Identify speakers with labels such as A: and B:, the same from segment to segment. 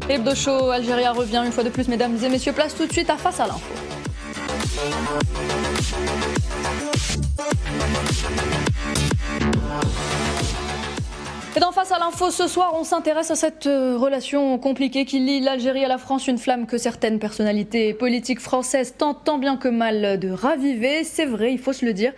A: Hebdo Show Algérie revient une fois de plus, mesdames et messieurs. Place tout de suite à Face à l'info. Et dans Face à l'info, ce soir, on s'intéresse à cette relation compliquée qui lie l'Algérie à la France, une flamme que certaines personnalités politiques françaises tentent tant bien que mal de raviver. C'est vrai, il faut se le dire,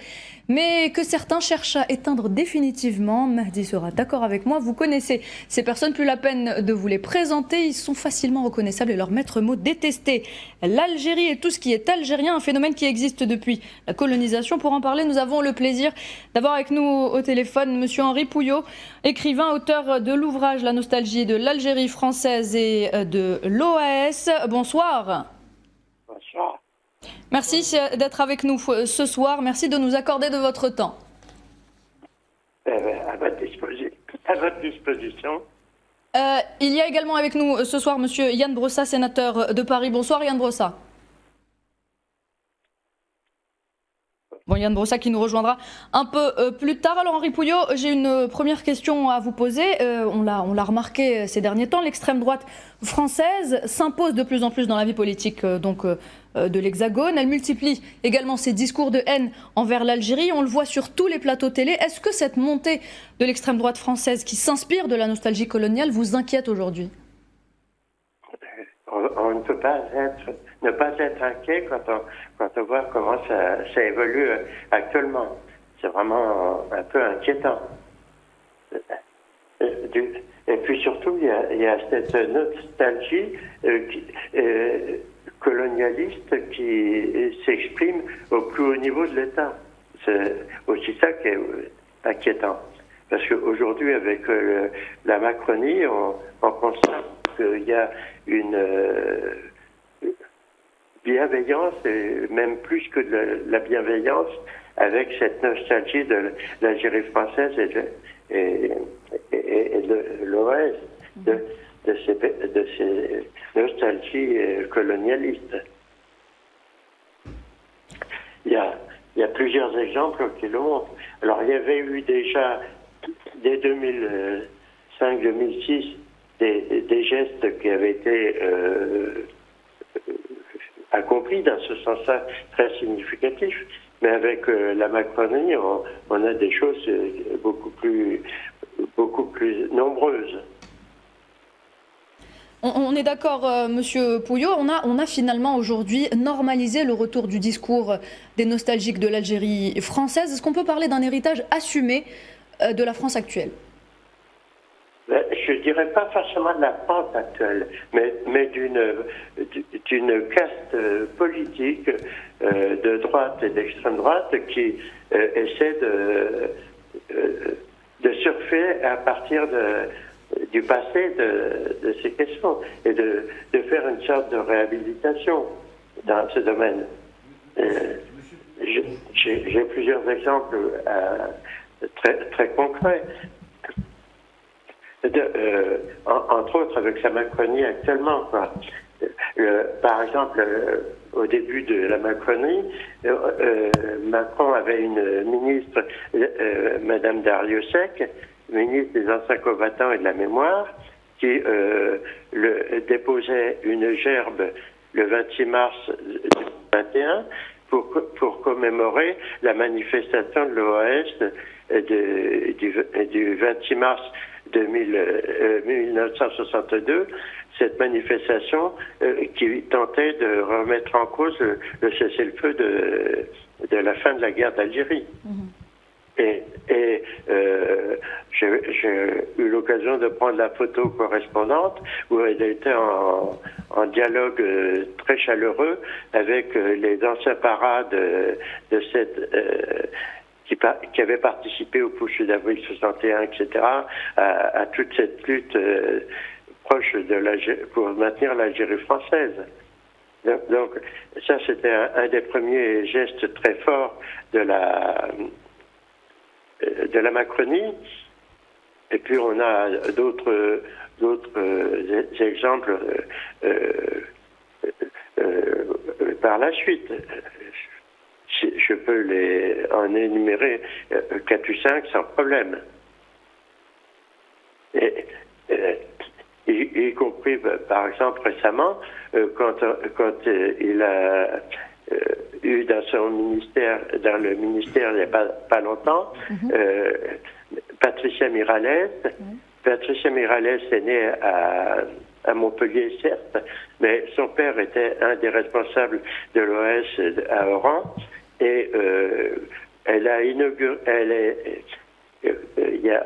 A: mais que certains cherchent à éteindre définitivement. Mahdi sera d'accord avec moi. Vous connaissez ces personnes, plus la peine de vous les présenter. Ils sont facilement reconnaissables et leur maître mot détesté. L'Algérie et tout ce qui est algérien, un phénomène qui existe depuis la colonisation. Pour en parler, nous avons le plaisir d'avoir avec nous au téléphone monsieur Henri Pouillot, écrivain, auteur de l'ouvrage La nostalgie de l'Algérie française et de l'OAS. Bonsoir.
B: Bonsoir.
A: Merci d'être avec nous ce soir. Merci de nous accorder de votre temps.
B: À votre disposition.
A: Il y a également avec nous ce soir monsieur Yann Brossa, sénateur de Paris. Bonsoir Yann Brossa. Bon, Yann Brossa qui nous rejoindra un peu plus tard. Alors Henri Pouillot, j'ai une première question à vous poser. On l'a remarqué ces derniers temps, l'extrême droite française s'impose de plus en plus dans la vie politique de l'Hexagone. Elle multiplie également ses discours de haine envers l'Algérie. On le voit sur tous les plateaux télé. Est-ce que cette montée de l'extrême droite française qui s'inspire de la nostalgie coloniale vous inquiète aujourd'hui ?
B: On ne peut pas ne pas être inquiet quand on voit comment ça évolue actuellement. C'est vraiment un peu inquiétant. Et puis surtout, il y a cette nostalgie colonialiste qui s'exprime au plus haut niveau de l'État. C'est aussi ça qui est inquiétant. Parce qu'aujourd'hui, avec la Macronie, on constate qu'il y a une bienveillance, et même plus que de la bienveillance, avec cette nostalgie de l'Algérie française et de l'OAS, de ces nostalgies colonialistes. Il y a plusieurs exemples qui le montrent. Alors, il y avait eu déjà, dès 2005-2006, des gestes qui avaient été accomplis dans ce sens-là très significatif, mais avec la Macronie, on a des choses beaucoup plus nombreuses.
A: On est d'accord, monsieur Pouillot, on a finalement aujourd'hui normalisé le retour du discours des nostalgiques de l'Algérie française. Est-ce qu'on peut parler d'un héritage assumé de la France actuelle ?
B: Je ne dirais pas forcément de la France actuelle, mais d'une caste politique de droite et d'extrême droite qui essaie de surfer à partir du passé de ces questions et de faire une sorte de réhabilitation dans ce domaine. J'ai plusieurs exemples très concrets. Entre autres avec sa Macronie actuellement, quoi. Par exemple, au début de la Macronie, Macron avait une ministre, Madame Darrieussecq, ministre des anciens combattants et de la mémoire, qui déposait une gerbe le 26 mars 2021 pour commémorer la manifestation de l'OAS du 26 mars 1962, cette manifestation qui tentait de remettre en cause le cessez-le-feu de la fin de la guerre d'Algérie. Et j'ai eu l'occasion de prendre la photo correspondante où elle était en dialogue très chaleureux avec les anciens parades de cette qui avaient participé au putsch d'avril 61, etc., à toute cette lutte proche pour maintenir l'Algérie française. Donc ça, c'était un des premiers gestes très forts de la Macronie. Et puis on a d'autres exemples par la suite. Je peux en énumérer 4 ou 5 sans problème. Y compris, par exemple, récemment, quand il a eu dans le ministère il n'y a pas longtemps, Patricia Miralles. Patricia Miralles est née à Montpellier, certes, mais son père était un des responsables de l'OS à Oran, et elle a inauguré,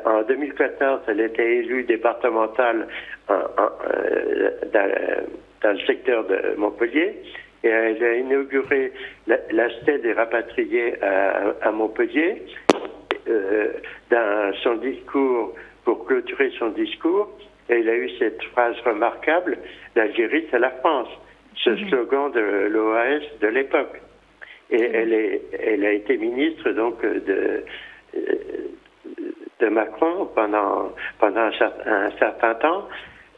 B: en 2014, elle était élue départementale dans le secteur de Montpellier, et elle a inauguré la stèle des rapatriés à Montpellier. Dans son discours, pour clôturer son discours, elle a eu cette phrase remarquable: l'Algérie, c'est la France, ce slogan de l'OAS de l'époque. Et elle a été ministre donc de Macron pendant un certain temps.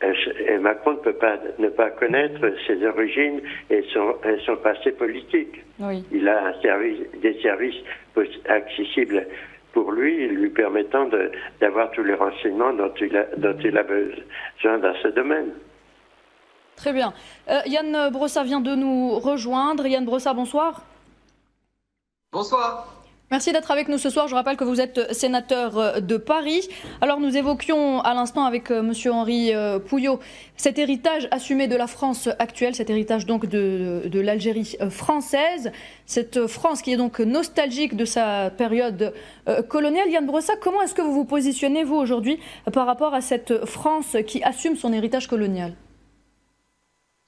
B: Et Macron ne peut ne pas connaître ses origines et son passé politique. Oui. Il a des services accessibles pour lui permettant d'avoir tous les renseignements dont il a besoin dans ce domaine.
A: Très bien. Yann Brossat vient de nous rejoindre. Yann Brossat, bonsoir.
C: Bonsoir.
A: Merci d'être avec nous ce soir. Je rappelle que vous êtes sénateur de Paris. Alors nous évoquions à l'instant avec monsieur Henri Pouillot cet héritage assumé de la France actuelle, cet héritage donc de l'Algérie française, cette France qui est donc nostalgique de sa période coloniale. Yann Brossat, comment est-ce que vous vous positionnez, vous, aujourd'hui, par rapport à cette France qui assume son héritage colonial ?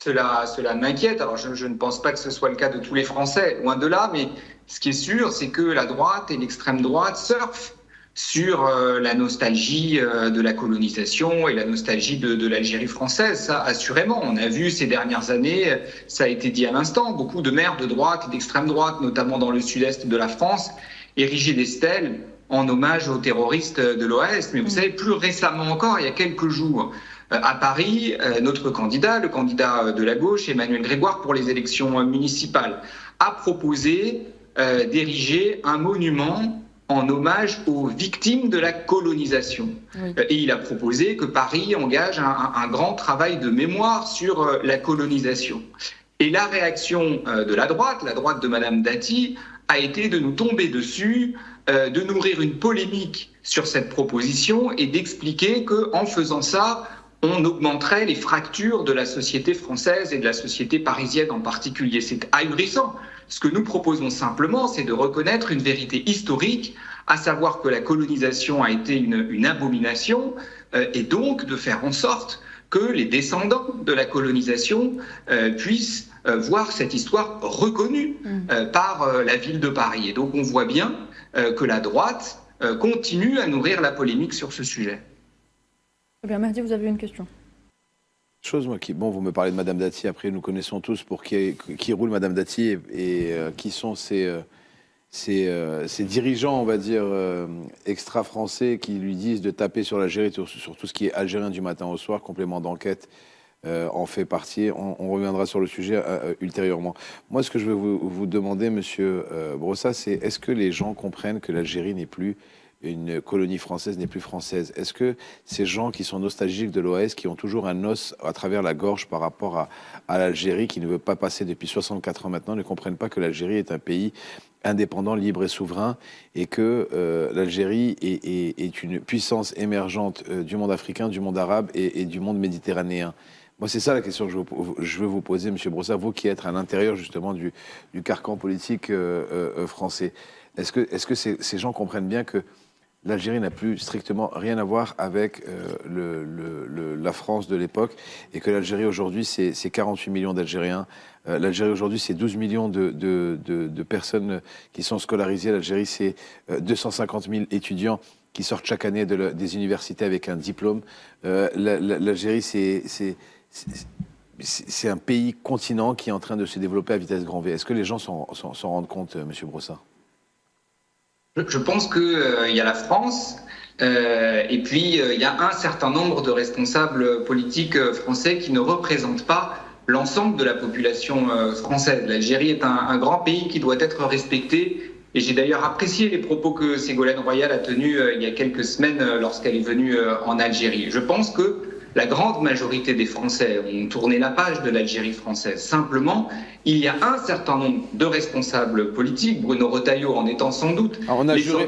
C: Cela m'inquiète. Alors je ne pense pas que ce soit le cas de tous les Français, loin de là, mais ce qui est sûr, c'est que la droite et l'extrême droite surfent sur la nostalgie de la colonisation et la nostalgie de l'Algérie française. Ça, assurément, on a vu ces dernières années, ça a été dit à l'instant, beaucoup de maires de droite et d'extrême droite, notamment dans le sud-est de la France, ériger des stèles en hommage aux terroristes de l'OAS. Mais vous savez, plus récemment encore, il y a quelques jours, à Paris, notre candidat, le candidat de la gauche, Emmanuel Grégoire, pour les élections municipales, a proposé d'ériger un monument en hommage aux victimes de la colonisation. Oui. Et il a proposé que Paris engage un grand travail de mémoire sur la colonisation. Et la réaction de la droite de Madame Dati, a été de nous tomber dessus, de nourrir une polémique sur cette proposition et d'expliquer qu'en faisant ça, on augmenterait les fractures de la société française et de la société parisienne en particulier. C'est ahurissant. Ce que nous proposons simplement, c'est de reconnaître une vérité historique, à savoir que la colonisation a été une abomination, et donc de faire en sorte que les descendants de la colonisation puissent voir cette histoire reconnue par la ville de Paris. Et donc on voit bien que la droite continue à nourrir la polémique sur ce sujet.
A: Très bien, Mehdi, vous avez une question.
D: Vous me parlez de Madame Dati, après nous connaissons tous pour qui roule Madame Dati et qui sont ces dirigeants, on va dire, extra-français qui lui disent de taper sur l'Algérie, sur tout ce qui est algérien du matin au soir. Complément d'enquête en fait partie. On reviendra sur le sujet ultérieurement. Moi, ce que je veux vous demander, Monsieur Brossat, c'est est-ce que les gens comprennent que l'Algérie n'est plus une colonie française, n'est plus française? Est-ce que ces gens qui sont nostalgiques de l'OAS, qui ont toujours un os à travers la gorge par rapport à l'Algérie, qui ne veut pas passer depuis 64 ans maintenant, ne comprennent pas que l'Algérie est un pays indépendant, libre et souverain, et que l'Algérie est une puissance émergente du monde africain, du monde arabe et du monde méditerranéen? Moi, c'est ça la question que je veux vous poser, Monsieur Brossat, vous qui êtes à l'intérieur justement du carcan politique français. Est-ce que ces gens comprennent bien que l'Algérie n'a plus strictement rien à voir avec la France de l'époque, et que l'Algérie aujourd'hui, c'est 48 millions d'Algériens. L'Algérie aujourd'hui, c'est 12 millions de personnes qui sont scolarisées. L'Algérie, c'est 250 000 étudiants qui sortent chaque année des universités avec un diplôme. L'Algérie, c'est un pays continent qui est en train de se développer à vitesse grand V. Est-ce que les gens s'en rendent compte, Monsieur Brossat?
C: Je pense qu'il y a la France, Et puis, il y a un certain nombre de responsables politiques français qui ne représentent pas l'ensemble de la population française. L'Algérie est un grand pays qui doit être respecté. Et j'ai d'ailleurs apprécié les propos que Ségolène Royal a tenus il y a quelques semaines lorsqu'elle est venue en Algérie. Je pense que la grande majorité des Français ont tourné la page de l'Algérie française. Simplement, il y a un certain nombre de responsables politiques, Bruno Retailleau en étant sans doute.
D: Alors on a juré,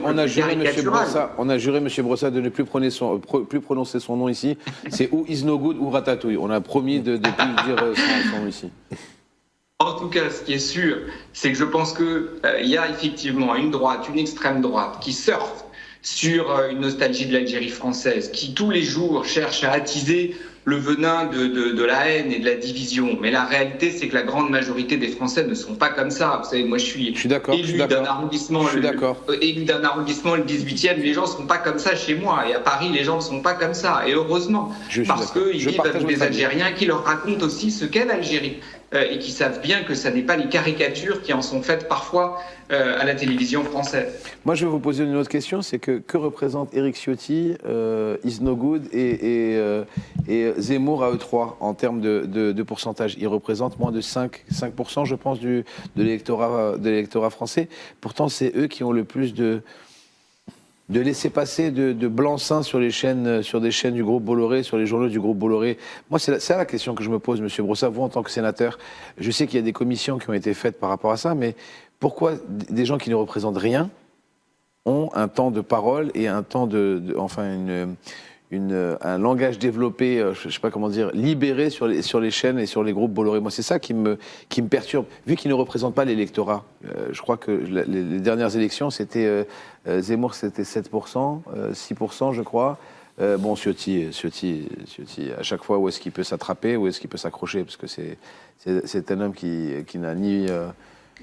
D: M. Brossa, de ne plus prononcer son nom ici. C'est ou Is No Good ou Ratatouille. On a promis de ne plus dire son nom ici.
C: En tout cas, ce qui est sûr, c'est que je pense qu'il y a effectivement une droite, une extrême droite qui surfe sur une nostalgie de l'Algérie française, qui tous les jours cherche à attiser le venin de la haine et de la division. Mais la réalité, c'est que la grande majorité des Français ne sont pas comme ça. Vous savez, moi, je suis élu d'un arrondissement, élu d'un arrondissement, le 18e. Les gens ne sont pas comme ça chez moi. Et à Paris, les gens ne sont pas comme ça. Et heureusement, parce qu'ils vivent avec des Algériens qui leur racontent aussi ce qu'est l'Algérie. Et qui savent bien que ça n'est pas les caricatures qui en sont faites parfois à la télévision française.
D: Moi, je vais vous poser une autre question, c'est que représente Éric Ciotti, Is No Good et Zemmour à E3 en termes de pourcentage? Ils représentent moins de 5%, je pense, de l'électorat français. Pourtant, c'est eux qui ont le plus de laisser passer de blanc-seing sur des chaînes du groupe Bolloré, sur les journaux du groupe Bolloré. Moi, c'est ça la question que je me pose, Monsieur Brossa, vous en tant que sénateur. Je sais qu'il y a des commissions qui ont été faites par rapport à ça, mais pourquoi des gens qui ne représentent rien ont un temps de parole et un temps un langage développé, je ne sais pas comment dire, libéré sur les chaînes et sur les groupes Bolloré. Moi, c'est ça qui me perturbe. Vu qu'ils ne représentent pas l'électorat, je crois que les dernières élections, c'était Zemmour, c'était 7%, 6%, je crois. Ciotti, à chaque fois, où est-ce qu'il peut s'attraper, où est-ce qu'il peut s'accrocher, parce que c'est un homme qui n'a ni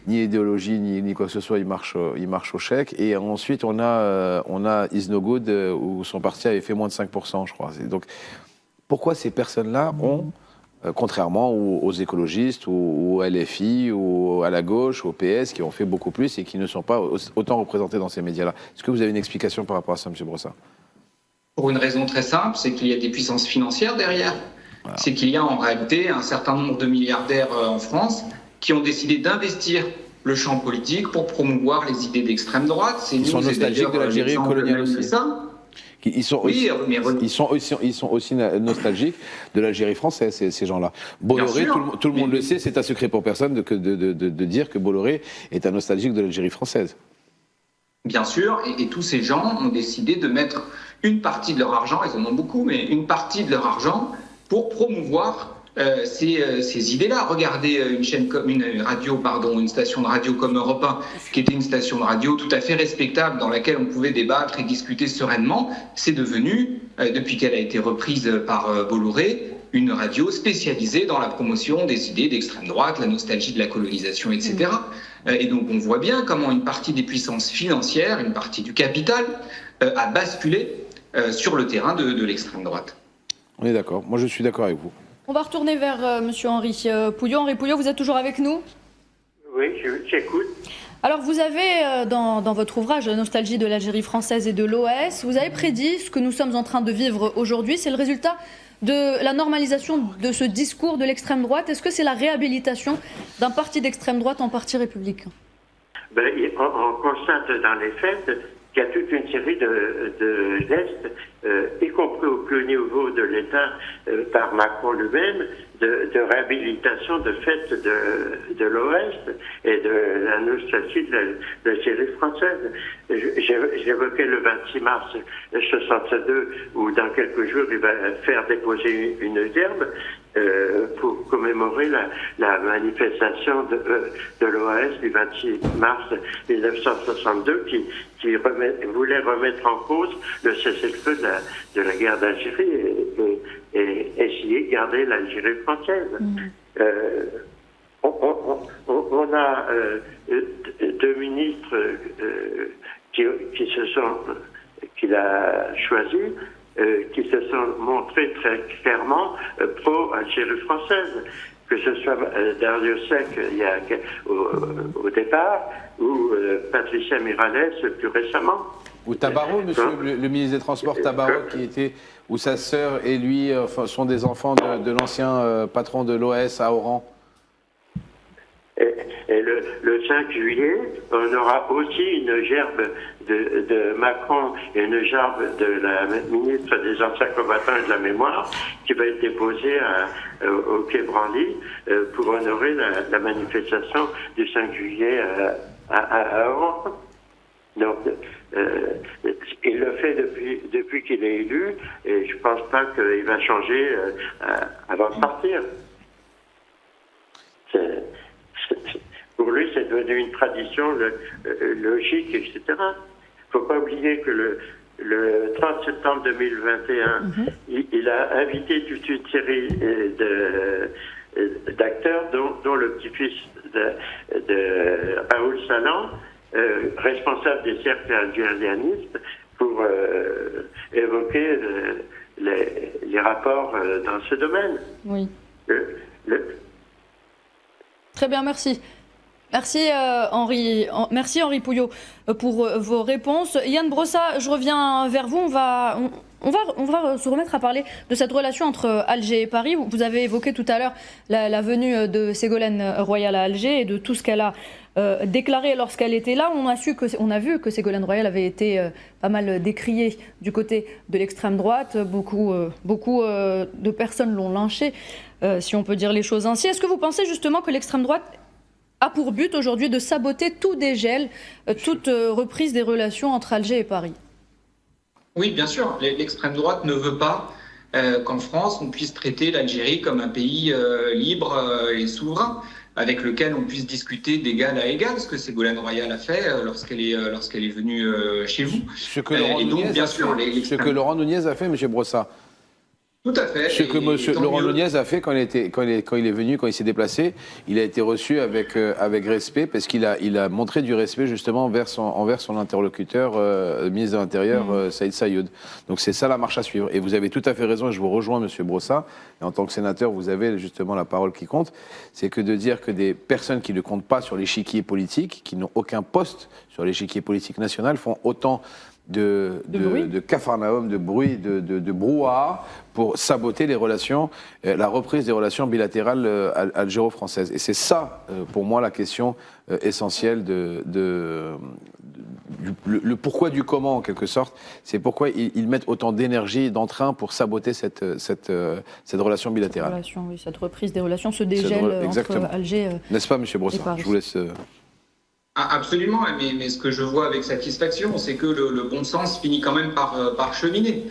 D: idéologie, ni quoi que ce soit, il marche au chèque. Et ensuite, on a Is No Good, où son parti avait fait moins de 5%, je crois. Donc, pourquoi ces personnes-là ont, contrairement aux écologistes, ou à LFI, ou à la gauche, ou au PS, qui ont fait beaucoup plus et qui ne sont pas autant représentés dans ces médias-là? Est-ce que vous avez une explication par rapport à ça, M. Brossa?
C: Pour une raison très simple, c'est qu'il y a des puissances financières derrière. Voilà. C'est qu'il y a en réalité un certain nombre de milliardaires en France qui ont décidé d'investir le champ politique pour promouvoir les idées d'extrême droite.
D: Ils sont nostalgiques de l'Algérie coloniale aussi. Ils sont aussi nostalgiques de l'Algérie française, ces gens-là. Bolloré, tout le monde le sait, c'est un secret pour personne de dire que Bolloré est un nostalgique de l'Algérie française.
C: Bien sûr, et tous ces gens ont décidé de mettre une partie de leur argent, ils en ont beaucoup, mais une partie de leur argent pour promouvoir ces idées-là. Regardez une station de radio comme Europe 1, qui était une station de radio tout à fait respectable, dans laquelle on pouvait débattre et discuter sereinement. C'est devenu, depuis qu'elle a été reprise par Bolloré, une radio spécialisée dans la promotion des idées d'extrême droite, la nostalgie de la colonisation, etc. Et donc on voit bien comment une partie des puissances financières, une partie du capital, a basculé sur le terrain de l'extrême droite.
D: On est d'accord. Moi, je suis d'accord avec vous.
A: On va retourner vers Monsieur Henri Pouillot. Henri Pouillot, vous êtes toujours avec nous?
B: Oui, j'écoute.
A: Alors, vous avez, dans votre ouvrage « La nostalgie de l'Algérie française et de l'OAS », vous avez prédit ce que nous sommes en train de vivre aujourd'hui. C'est le résultat de la normalisation de ce discours de l'extrême droite. Est-ce que c'est la réhabilitation d'un parti d'extrême droite en parti républicain?
B: On constate dans les faits qu'il y a toute une série de gestes, y compris au plus haut niveau de l'État, par Macron lui-même, de réhabilitation de fait de l'Ouest et de la nostalgie de l'Algérie française. J'évoquais le 26 mars 62, où dans quelques jours il va faire déposer une gerbe pour commémorer la manifestation de l'OAS du 26 mars 1962 qui voulait remettre en cause le cessez-le-feu de la guerre d'Algérie et essayer de garder l'Algérie française. On a deux ministres qu'il a choisis, qui se sont montrés très clairement pro-Algérie française, que ce soit Dario Sec au départ ou Patricia Miralles plus récemment.
D: Ou Tabarot, monsieur le ministre des Transports, Tabarot, où sa sœur et lui sont des enfants de l'ancien patron de l'OS à Oran.
B: Et le 5 juillet, on aura aussi une gerbe de Macron et une gerbe de la ministre des Anciens Combattants et de la Mémoire qui va être déposée au Quai Branly pour honorer la manifestation du 5 juillet à Oran. Donc, il le fait depuis qu'il est élu et je pense pas qu'il va changer avant de partir. Pour lui, c'est devenu une tradition logique, etc. Il ne faut pas oublier que le 30 septembre 2021, il a invité toute une série d'acteurs, dont le petit-fils de Raoul Salan, responsable des cercles algérianistes, pour évoquer les rapports dans ce domaine.
A: Oui. Très bien, merci. Merci Henri Pouillot pour vos réponses. Yann Brossa, je reviens vers vous. On va se remettre à parler de cette relation entre Alger et Paris. Vous avez évoqué tout à l'heure la venue de Ségolène Royal à Alger et de tout ce qu'elle a déclaré lorsqu'elle était là. On a vu que Ségolène Royal avait été pas mal décriée du côté de l'extrême droite. Beaucoup de personnes l'ont lynchée, si on peut dire les choses ainsi. Est-ce que vous pensez justement que l'extrême droite a pour but aujourd'hui de saboter tout dégel, toute reprise des relations entre Alger et Paris?
C: Oui, bien sûr. L'extrême droite ne veut pas qu'en France, on puisse traiter l'Algérie comme un pays libre et souverain, avec lequel on puisse discuter d'égal à égal, ce que Ségolène Royal a fait lorsqu'elle est venue chez vous.
D: Ce que Laurent Nunez a fait, M. Brossa.
C: Tout à fait.
D: Ce que M. Laurent Nunez a fait quand il est venu, quand il s'est déplacé, il a été reçu avec respect parce qu'il a montré du respect justement envers son interlocuteur, le ministre de l'Intérieur, Saïd Saïd. Donc c'est ça la marche à suivre. Et vous avez tout à fait raison, et je vous rejoins, M. Brossa, et en tant que sénateur, vous avez justement la parole qui compte, c'est que de dire que des personnes qui ne comptent pas sur l'échiquier politique, qui n'ont aucun poste sur l'échiquier politique national, font autant de capharnaüm, de bruit, de brouhaha pour saboter les relations, la reprise des relations bilatérales algéro-françaises. Et c'est ça, pour moi, la question essentielle le pourquoi du comment, en quelque sorte. C'est pourquoi ils mettent autant d'énergie et d'entrain pour saboter cette relation bilatérale.
A: Cette reprise des relations, ce dégel entre Alger
D: n'est-ce pas, M. Brossa? Je vous laisse...
C: Absolument, mais ce que je vois avec satisfaction, c'est que le bon sens finit quand même par cheminer.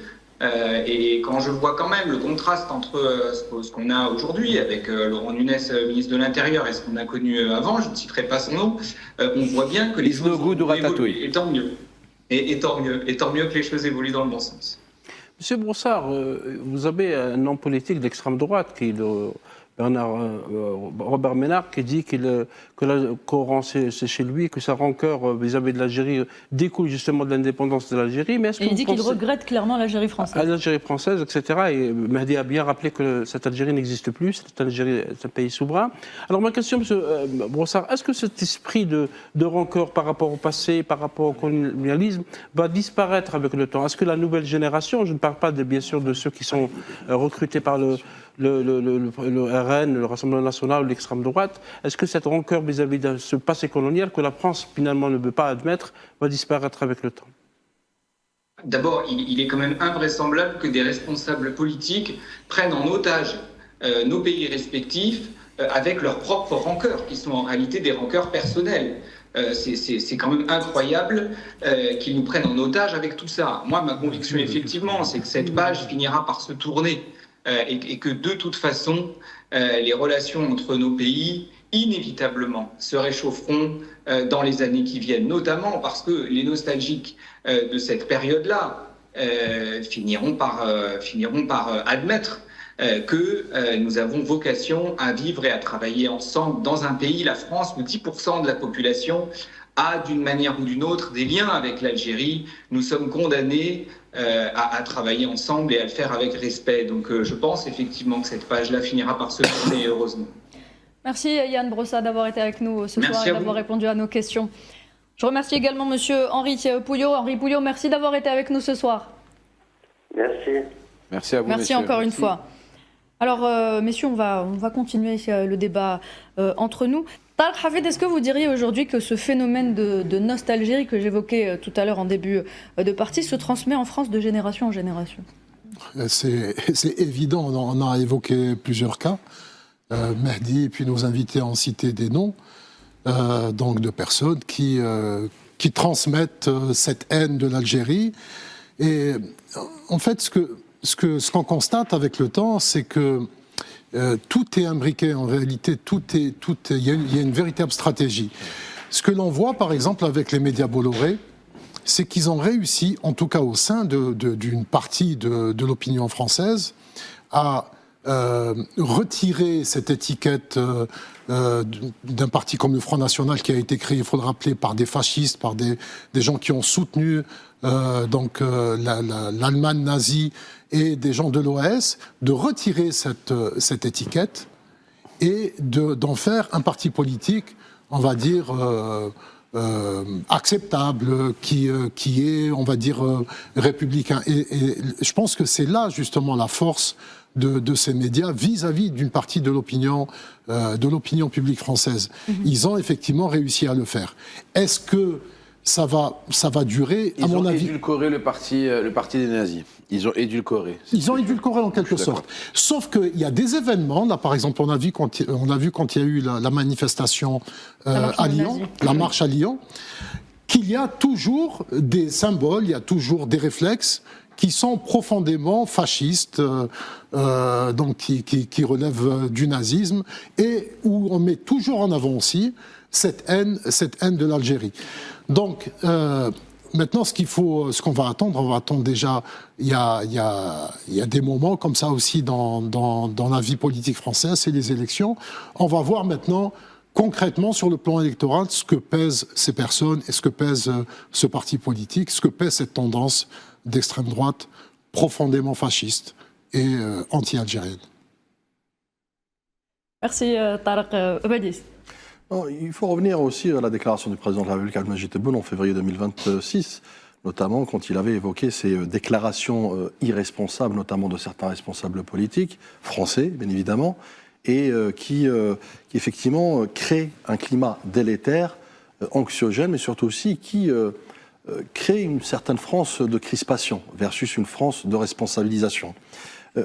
C: Et quand je vois quand même le contraste entre ce qu'on a aujourd'hui avec Laurent Nunez, ministre de l'Intérieur, et ce qu'on a connu avant, je ne citerai pas son nom, on voit bien que les choses évoluent, et tant mieux. Et tant mieux que les choses évoluent dans le bon sens.
E: Monsieur Broussard, vous avez un homme politique d'extrême droite qui est Robert Ménard, qui dit que la cohérence c'est chez lui, que sa rancœur vis-à-vis de l'Algérie découle justement de l'indépendance de l'Algérie. Mais
A: il dit qu'il regrette clairement l'Algérie française.
E: L'Algérie française, etc. Et Mahdi a bien rappelé que cette Algérie n'existe plus, cette Algérie est un pays souverain. Alors ma question, M. Broussard, est-ce que cet esprit de rancœur par rapport au passé, par rapport au colonialisme, va disparaître avec le temps? Est-ce que la nouvelle génération, je ne parle pas bien sûr de ceux qui sont recrutés par le RN, le Rassemblement national ou l'extrême droite, est-ce que cette rancœur vis-à-vis de ce passé colonial que la France finalement ne veut pas admettre va disparaître avec le temps?
C: D'abord, il est quand même invraisemblable que des responsables politiques prennent en otage nos pays respectifs avec leurs propres rancœurs, qui sont en réalité des rancœurs personnelles. C'est quand même incroyable qu'ils nous prennent en otage avec tout ça. Moi, ma conviction, effectivement, c'est que cette page finira par se tourner. Et que de toute façon, les relations entre nos pays, inévitablement, se réchaufferont dans les années qui viennent, notamment parce que les nostalgiques de cette période-là finiront par admettre que nous avons vocation à vivre et à travailler ensemble dans un pays, la France, où 10% de la population a d'une manière ou d'une autre des liens avec l'Algérie. Nous sommes condamnés à travailler ensemble et à le faire avec respect. Donc je pense effectivement que cette page-là finira par se tourner, heureusement.
A: Merci Yann Brossa d'avoir été avec nous ce soir et d'avoir répondu à nos questions. Je remercie également Monsieur Henri Pouillot. Henri Pouillot, merci d'avoir été avec nous ce soir.
B: Merci.
D: Merci à vous,
A: Merci
D: messieurs.
A: encore une fois. Alors, messieurs, on va continuer le débat entre nous. Tarek Hafid, est-ce que vous diriez aujourd'hui que ce phénomène de nostalgie que j'évoquais tout à l'heure en début de partie se transmet en France de génération en génération?
F: C'est évident, on a évoqué plusieurs cas. Mehdi et puis nos invités ont cité des noms donc de personnes qui transmettent cette haine de l'Algérie. Et en fait, ce qu'on constate avec le temps, c'est que tout est imbriqué. En réalité, il y a une véritable stratégie. Ce que l'on voit, par exemple, avec les médias Bolloré, c'est qu'ils ont réussi, en tout cas au sein d'une partie de l'opinion française, à retirer cette étiquette d'un parti comme le Front National qui a été créé, il faut le rappeler, par des fascistes, par des gens qui ont soutenu l'Allemagne nazie et des gens de l'OAS, de retirer cette étiquette et d'en faire un parti politique, on va dire, acceptable, qui est, on va dire, républicain. Et je pense que c'est là, justement, la force de ces médias vis-à-vis d'une partie de l'opinion publique française. Ils ont effectivement réussi à le faire. Est-ce que ça va durer? À mon avis,
D: Ils ont édulcoré le parti des nazis. Ils ont édulcoré.
F: Ils ont édulcoré en quelque sorte. Sauf qu'il y a des événements, là par exemple, on a vu quand il y a eu la manifestation à Lyon, la marche à Lyon, qu'il y a toujours des symboles, il y a toujours des réflexes qui sont profondément fascistes, donc qui relèvent du nazisme, et où on met toujours en avant aussi cette haine de l'Algérie. Donc, maintenant, ce qu'on va attendre déjà, il y a des moments comme ça aussi dans la vie politique française, c'est les élections. On va voir maintenant concrètement sur le plan électoral ce que pèsent ces personnes et ce que pèse ce parti politique, ce que pèse cette tendance d'extrême droite profondément fasciste et anti-algérienne.
A: Merci Tarek Badis.
G: Il faut revenir aussi à la déclaration du président de la République Abdelmadjid Tebboune en février 2026, notamment quand il avait évoqué ces déclarations irresponsables, notamment de certains responsables politiques, français bien évidemment, et qui effectivement créent un climat délétère, anxiogène, mais surtout aussi qui crée une certaine France de crispation versus une France de responsabilisation.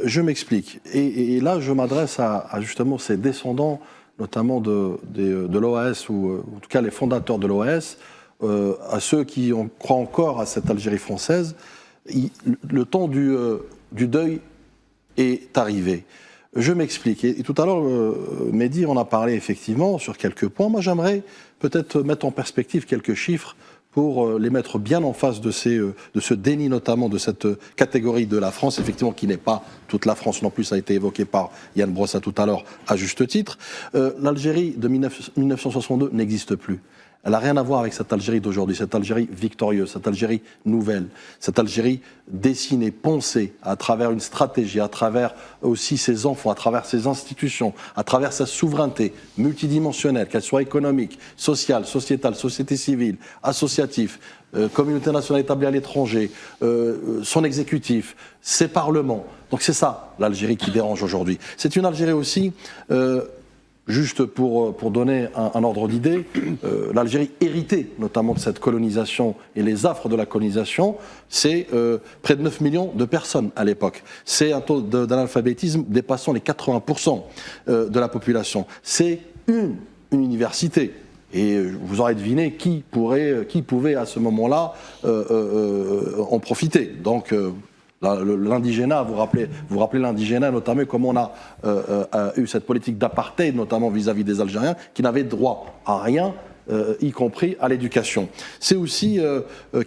G: Je m'explique. Et là, je m'adresse à justement ces descendants, notamment de l'OAS, ou en tout cas les fondateurs de l'OAS, à ceux qui croient encore à cette Algérie française. Le temps du deuil est arrivé. Je m'explique. Et tout à l'heure, Mehdi, on a parlé effectivement sur quelques points. Moi, j'aimerais peut-être mettre en perspective quelques chiffres pour les mettre bien en face de ce déni, notamment de cette catégorie de la France, effectivement, qui n'est pas toute la France non plus, ça a été évoqué par Yann Brossa tout à l'heure, à juste titre. L'Algérie de 1962 n'existe plus. Elle n'a rien à voir avec cette Algérie d'aujourd'hui, cette Algérie victorieuse, cette Algérie nouvelle, cette Algérie dessinée, poncée à travers une stratégie, à travers aussi ses enfants, à travers ses institutions, à travers sa souveraineté multidimensionnelle, qu'elle soit économique, sociale, sociétale, société civile, associative, communauté nationale établie à l'étranger, son exécutif, ses parlements. Donc c'est ça l'Algérie qui dérange aujourd'hui. C'est une Algérie aussi... Juste pour donner un ordre d'idée, l'Algérie héritée notamment de cette colonisation et les affres de la colonisation, c'est près de 9 millions de personnes à l'époque. C'est un taux d'analphabétisme dépassant les 80% de la population. C'est une université. Et vous aurez deviné qui pouvait à ce moment-là en profiter. Donc l'indigénat, vous rappelez l'indigénat, notamment comment on a eu cette politique d'apartheid, notamment vis-à-vis des Algériens, qui n'avaient droit à rien, y compris à l'éducation. C'est aussi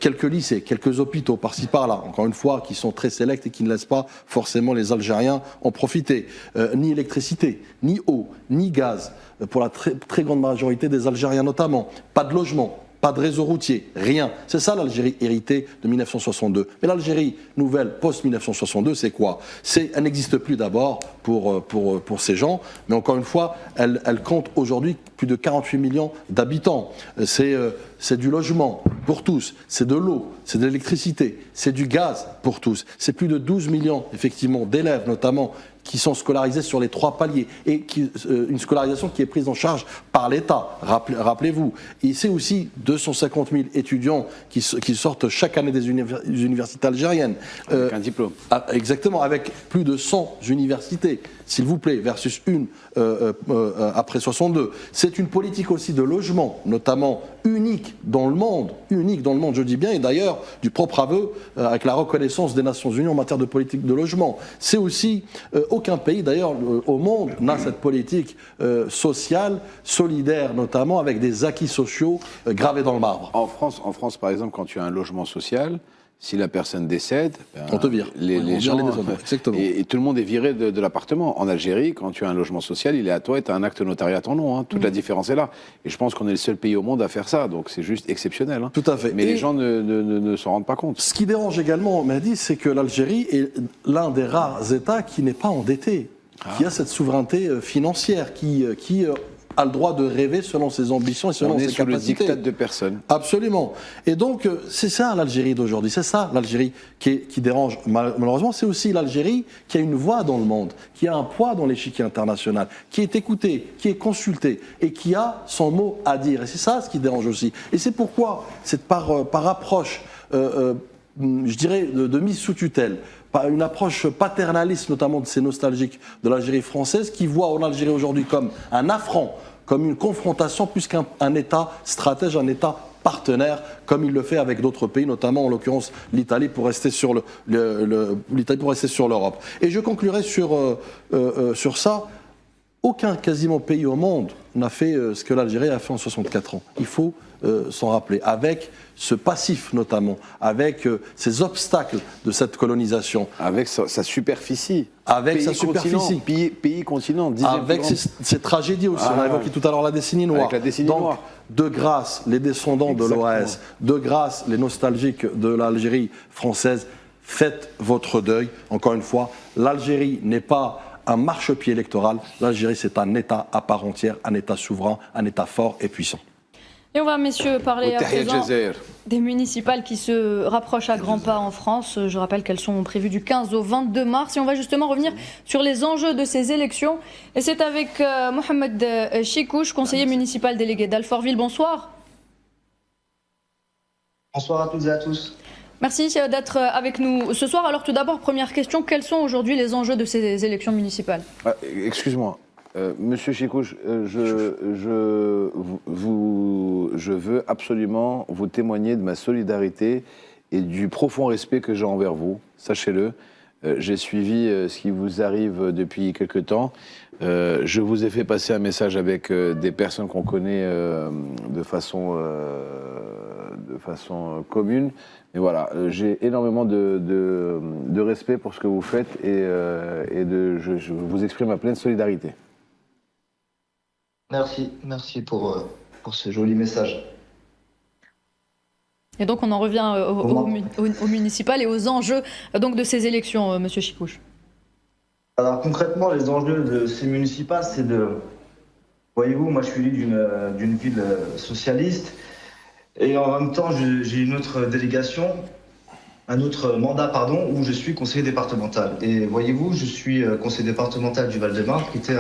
G: quelques lycées, quelques hôpitaux par-ci par-là, encore une fois, qui sont très sélects et qui ne laissent pas forcément les Algériens en profiter. Ni électricité, ni eau, ni gaz, pour la très grande majorité des Algériens notamment. Pas de logement. pas de réseau routier, rien. C'est ça l'Algérie héritée de 1962. Mais l'Algérie nouvelle post-1962, c'est quoi? Elle n'existe plus d'abord pour ces gens, mais encore une fois, elle compte aujourd'hui plus de 48 millions d'habitants. C'est du logement pour tous, c'est de l'eau, c'est de l'électricité, c'est du gaz pour tous. C'est plus de 12 millions, effectivement, d'élèves notamment, qui sont scolarisés sur les 3 paliers et une scolarisation qui est prise en charge par l'État, rappelez-vous. Et c'est aussi 250 000 étudiants qui sortent chaque année des universités algériennes.
D: Avec un diplôme.
G: Exactement, avec plus de 100 universités, s'il vous plaît, versus une après 62. C'est une politique aussi de logement, notamment unique dans le monde, je dis bien, et d'ailleurs du propre aveu avec la reconnaissance des Nations Unies en matière de politique de logement. C'est aussi, aucun pays d'ailleurs au monde n'a cette politique sociale, solidaire notamment, avec des acquis sociaux gravés dans le marbre.
D: En France, par exemple, quand tu as un logement social, si la personne décède,
G: on te vire.
D: Les gens,
G: exactement.
D: Et tout le monde est viré de l'appartement. En Algérie, quand tu as un logement social, il est à toi et tu as un acte notarié à ton nom. Hein. Toute la différence est là. Et je pense qu'on est le seul pays au monde à faire ça. Donc c'est juste exceptionnel. Hein.
G: Tout à fait.
D: Mais les gens ne s'en rendent pas compte.
G: Ce qui dérange également, Mehdi, c'est que l'Algérie est l'un des rares États qui n'est pas endetté, qui a cette souveraineté financière, qui a le droit de rêver selon ses ambitions et selon ses capacités.
D: On est sous le diktat de personne.
G: Absolument. Et donc, c'est ça l'Algérie d'aujourd'hui. C'est ça l'Algérie qui dérange. Malheureusement, c'est aussi l'Algérie qui a une voix dans le monde, qui a un poids dans l'échiquier international, qui est écoutée, qui est consultée et qui a son mot à dire. Et c'est ça ce qui dérange aussi. Et c'est pourquoi, c'est par approche, je dirais, de mise sous tutelle, une approche paternaliste, notamment de ces nostalgiques de l'Algérie française, qui voit en Algérie aujourd'hui comme un affront, comme une confrontation, plus qu'un État stratège, un État partenaire, comme il le fait avec d'autres pays, notamment en l'occurrence l'Italie, pour rester sur l'Europe. Et je conclurai sur ça. Aucun quasiment pays au monde n'a fait ce que l'Algérie a fait en 64 ans. Il faut s'en rappeler, avec ce passif notamment, avec ces obstacles de cette colonisation.
D: Avec sa superficie.
G: Avec sa superficie.
D: Pays continent.
G: Avec ces tragédies aussi. On a évoqué tout à l'heure la décennie noire.
D: Avec la décennie
G: Donc,
D: noire.
G: de grâce, les descendants de l'OAS, de grâce, les nostalgiques de l'Algérie française, faites votre deuil. Encore une fois, l'Algérie n'est pas un marchepied électoral. L'Algérie, c'est un État à part entière, un État souverain, un État fort et puissant.
A: Et on va, messieurs, parler à présent des municipales qui se rapprochent à grands pas en France. Je rappelle qu'elles sont prévues du 15 au 22 mars. Et on va justement revenir sur les enjeux de ces élections. Et c'est avec Mohamed Chikouch, conseiller municipal délégué d'Alfortville. Bonsoir.
H: Bonsoir à toutes et à tous.
A: Merci d'être avec nous ce soir. Alors tout d'abord, première question, quels sont aujourd'hui les enjeux de ces élections municipales?
D: Excuse-moi, Monsieur Chikouch, je veux absolument vous témoigner de ma solidarité et du profond respect que j'ai envers vous, sachez-le. J'ai suivi ce qui vous arrive depuis quelque temps. Je vous ai fait passer un message avec des personnes qu'on connaît de façon commune. Mais voilà, j'ai énormément de respect pour ce que vous faites et je vous exprime ma pleine solidarité.
H: Merci pour ce joli message.
A: Et donc on en revient au municipal et aux enjeux donc, de ces élections, Monsieur Chikouch.
H: Alors concrètement, les enjeux de ces municipales, c'est de... Voyez-vous, moi je suis élu d'une ville socialiste et en même temps j'ai une autre délégation, un autre mandat, où je suis conseiller départemental. Et voyez-vous, je suis conseiller départemental du Val-de-Marne, qui était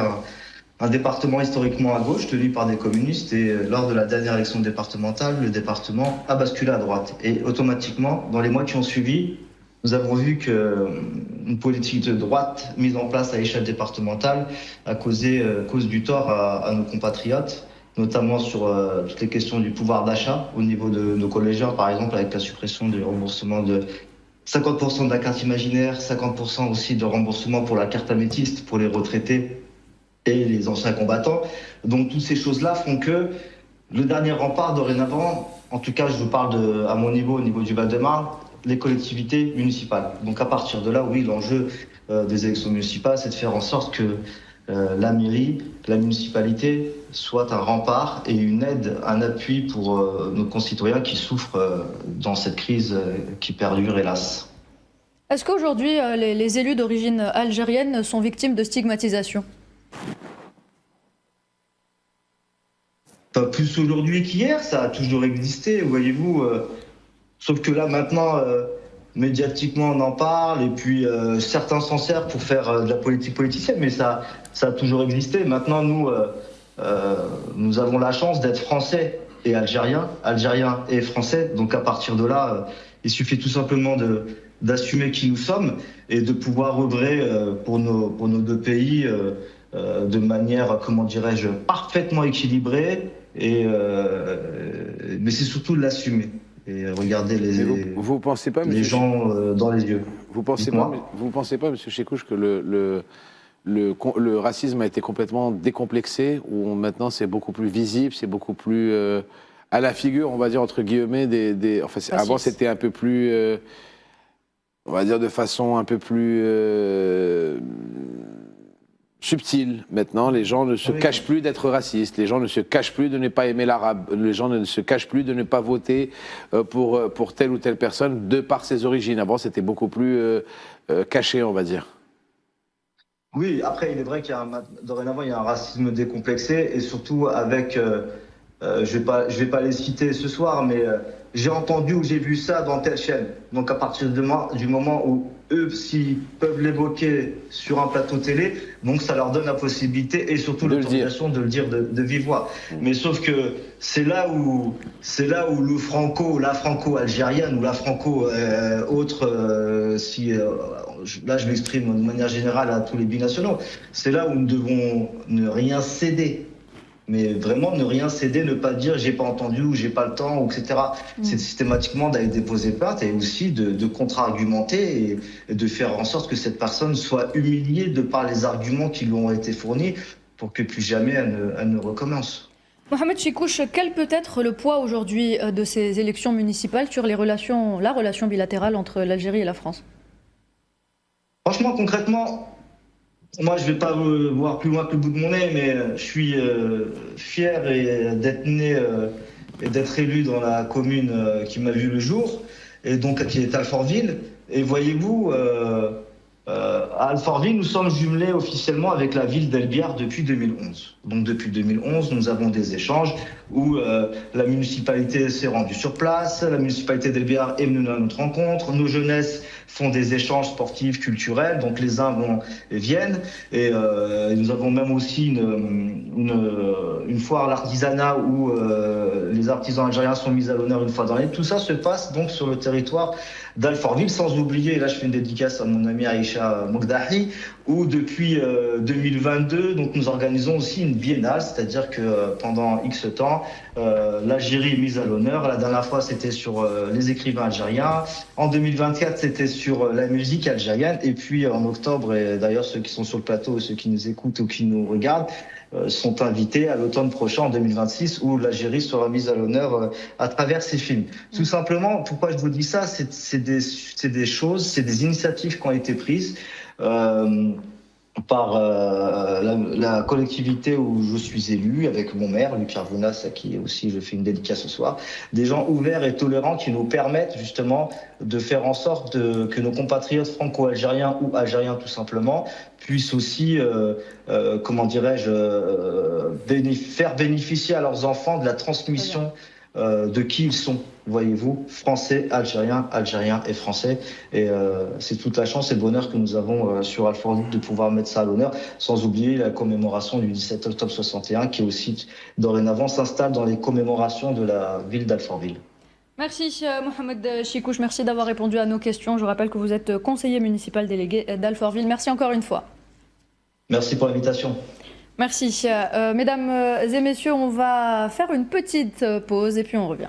H: un département historiquement à gauche, tenu par des communistes, et lors de la dernière élection départementale, le département a basculé à droite. Et automatiquement, dans les mois qui ont suivi, nous avons vu qu'une politique de droite mise en place à échelle départementale a causé du tort à nos compatriotes, notamment sur toutes les questions du pouvoir d'achat au niveau de nos collégiens, par exemple, avec la suppression du remboursement de 50% de la carte imaginaire, 50% aussi de remboursement pour la carte améthyste pour les retraités et les anciens combattants. Donc toutes ces choses-là font que le dernier rempart dorénavant, en tout cas je vous parle à mon niveau, au niveau du Val-de-Marne, les collectivités municipales. Donc à partir de là, oui, l'enjeu des élections municipales, c'est de faire en sorte que la mairie, la municipalité soit un rempart et une aide, un appui pour nos concitoyens qui souffrent dans cette crise qui perdure, hélas.
A: Est-ce qu'aujourd'hui, les élus d'origine algérienne sont victimes de stigmatisation ?
H: Pas plus aujourd'hui qu'hier, ça a toujours existé, voyez-vous. Sauf que là, maintenant, médiatiquement, on en parle, et puis certains s'en servent pour faire de la politique politicienne, mais ça a toujours existé. Maintenant, nous avons la chance d'être français et algériens et français. Donc à partir de là, il suffit tout simplement d'assumer qui nous sommes et de pouvoir œuvrer pour nos deux pays de manière, comment dirais-je, parfaitement équilibrée. Mais c'est surtout de l'assumer et regarder
D: vous pensez pas,
H: les gens dans les yeux.
D: Vous pensez pas, Monsieur Chekouche, que le racisme a été complètement décomplexé, où maintenant c'est beaucoup plus visible, c'est beaucoup plus à la figure, on va dire entre guillemets, avant c'était un peu plus, on va dire de façon un peu plus subtil. Maintenant, les gens ne se cachent plus d'être racistes, les gens ne se cachent plus de ne pas aimer l'arabe, les gens ne se cachent plus de ne pas voter pour telle ou telle personne de par ses origines. Avant, c'était beaucoup plus caché, on va dire.
H: Oui, après, il est vrai dorénavant, il y a un racisme décomplexé et surtout avec, je vais pas les citer ce soir, mais j'ai entendu ou j'ai vu ça dans telle chaîne. Donc à partir du moment où eux, s'ils peuvent l'évoquer sur un plateau télé, donc ça leur donne la possibilité et surtout l'autorisation de le dire de vive voix. Mais sauf que c'est là où la franco-algérienne ou la franco-autre, là je m'exprime de manière générale à tous les binationaux, c'est là où nous devons ne rien céder. Mais vraiment ne rien céder, ne pas dire j'ai pas entendu ou j'ai pas le temps, etc. C'est systématiquement d'aller déposer plainte et aussi de contre-argumenter et de faire en sorte que cette personne soit humiliée de par les arguments qui lui ont été fournis pour que plus jamais elle ne recommence.
A: Mohamed Chekouche, quel peut être le poids aujourd'hui de ces élections municipales sur la relation bilatérale entre l'Algérie et la France ?
H: Franchement, concrètement, moi, je ne vais pas voir plus loin que le bout de mon nez, mais je suis fier d'être né et d'être élu dans la commune qui m'a vu le jour, et donc qui est Alfortville. Et voyez-vous, à Alfortville, nous sommes jumelés officiellement avec la ville d'El Biar depuis 2011. Donc depuis 2011, nous avons des échanges où la municipalité s'est rendue sur place, la municipalité d'El Biar est venue à notre rencontre, nos jeunesses font des échanges sportifs, culturels, donc les uns vont et viennent, et nous avons même aussi une foire à l'artisanat où les artisans algériens sont mis à l'honneur une fois dans l'année. Tout ça se passe donc sur le territoire d'Alfortville, sans oublier, et là je fais une dédicace à mon ami Aïcha Mogdahi, où depuis 2022, donc nous organisons aussi une biennale, c'est-à-dire que pendant X temps, l'Algérie est mise à l'honneur. La dernière fois, c'était sur les écrivains algériens. En 2024, c'était sur la musique algérienne. Et puis en octobre, et d'ailleurs ceux qui sont sur le plateau, ceux qui nous écoutent ou qui nous regardent, sont invités à l'automne prochain, en 2026, où l'Algérie sera mise à l'honneur à travers ses films. Tout simplement, pourquoi je vous dis ça, c'est des choses, c'est des initiatives qui ont été prises par la collectivité où je suis élu, avec mon maire, Luc Arvounas, à qui aussi je fais une dédicace ce soir. Des gens ouverts et tolérants qui nous permettent justement de faire en sorte que nos compatriotes franco-algériens ou algériens tout simplement puissent aussi, comment dirais-je, faire bénéficier à leurs enfants de la transmission de qui ils sont, voyez-vous, français, algériens et français. Et c'est toute la chance et le bonheur que nous avons sur Alfortville de pouvoir mettre ça à l'honneur, sans oublier la commémoration du 17 octobre 61 qui aussi dorénavant s'installe dans les commémorations de la ville d'Alfortville.
A: Merci Mohamed Chekouche, merci d'avoir répondu à nos questions. Je rappelle que vous êtes conseiller municipal délégué d'Alfortville. Merci encore une fois. Merci pour l'invitation. Merci. Mesdames et messieurs, on va faire une petite pause et puis on revient.